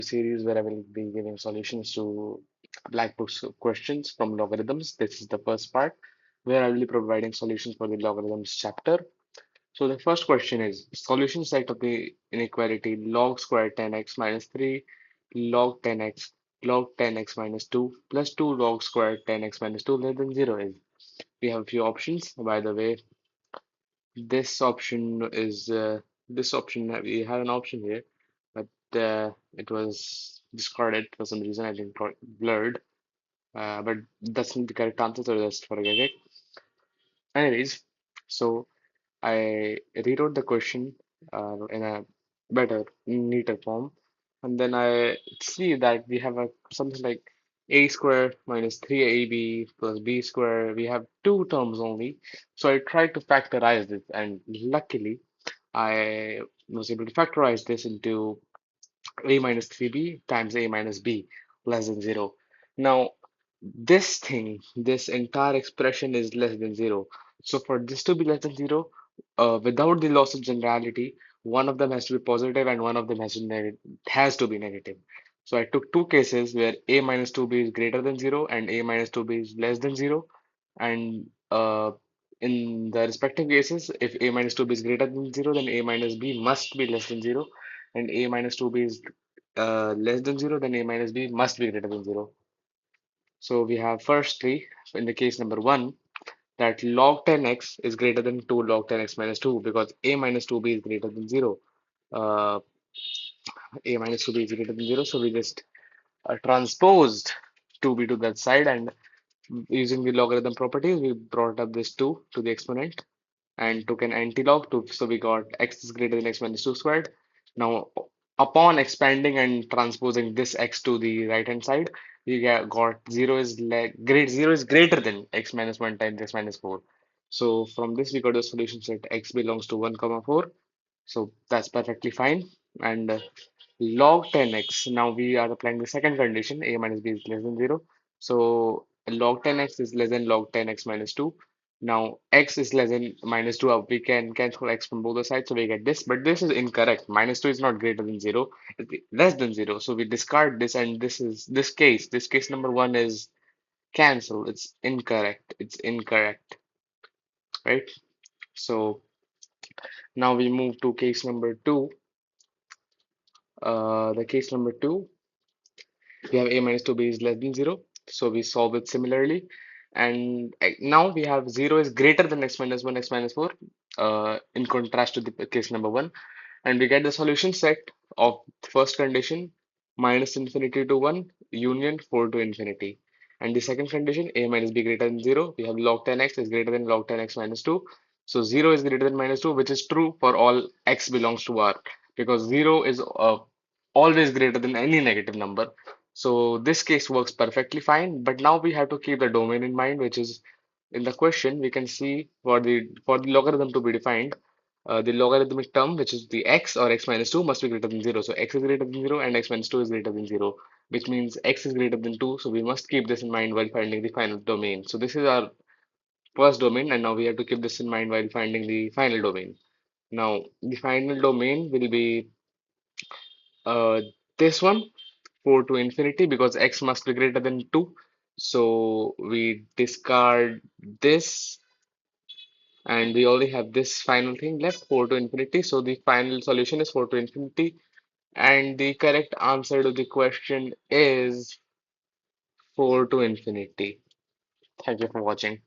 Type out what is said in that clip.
series where I will be giving solutions to blackbook questions from logarithms. This is the first part where I will be providing solutions for the logarithms chapter. So the first question is solution set of the inequality log squared 10x minus 3 log 10x minus 2 plus 2 log squared 10x minus 2 less than 0 is. We have a few options. By the way, this option is this option we have an option here, but it was discarded for some reason. I think got blurred. But that's not the correct answer, so just forget it. Anyways, so I rewrote the question in a better, neater form, and then I see that we have a something like a square minus 3ab plus b square. We have two terms only, so I tried to factorize this, and luckily I was able to factorize this into a minus 3b times a minus b less than 0. Now, this entire expression is less than 0. So for this to be less than 0, without the loss of generality, one of them has to be positive and one of them has to be negative. So I took two cases where a minus 2b is greater than 0 and a minus 2b is less than 0. And in the respective cases, if a minus 2b is greater than 0, then a minus b must be less than 0. And a minus 2b is less than 0, then a minus b must be greater than 0. So we have firstly, in the case number 1, that log 10x is greater than 2 log 10x minus 2 because a minus 2b is greater than 0. Uh, a minus 2b is greater than 0, so we just transposed 2b to that side, and using the logarithm properties, we brought up this 2 to the exponent and took an anti-log to, so we got x is greater than x minus 2 squared. Now, upon expanding and transposing this x to the right hand side, we got 0 is greater than x minus 1 times x minus 4. So from this, we got the solution set x belongs to 1 comma 4. So that's perfectly fine. And log 10x, now we are applying the second condition, a minus b is less than 0. So log 10x is less than log 10x minus 2. Now x is less than minus 2. We can cancel x from both the sides, so we get this. But this is incorrect. Minus 2 is not greater than 0. It's less than 0. So we discard this, and this case number 1 is cancelled. It's incorrect. It's incorrect, right? So now we move to case number 2. The case number 2, we have a minus 2b is less than 0. So we solve it similarly. And now we have 0 is greater than x minus 1, x minus 4, in contrast to the case number 1. And we get the solution set of first condition minus infinity to 1 union 4 to infinity. And the second condition, a minus b greater than 0, we have log 10x is greater than log 10x minus 2. So 0 is greater than minus 2, which is true for all x belongs to R, because 0 is always greater than any negative number. So this case works perfectly fine, but now we have to keep the domain in mind, which is in the question we can see for the logarithm to be defined, the logarithmic term, which is the x or x minus 2, must be greater than 0. So x is greater than 0 and x minus 2 is greater than 0, which means x is greater than 2. So we must keep this in mind while finding the final domain. So this is our first domain, and now we have to keep this in mind while finding the final domain. Now, the final domain will be uh, this one, 4 to infinity, because x must be greater than 2. So we discard this, and we only have this final thing left, 4 to infinity. So the final solution is 4 to infinity. And the correct answer to the question is 4 to infinity. Thank you for watching.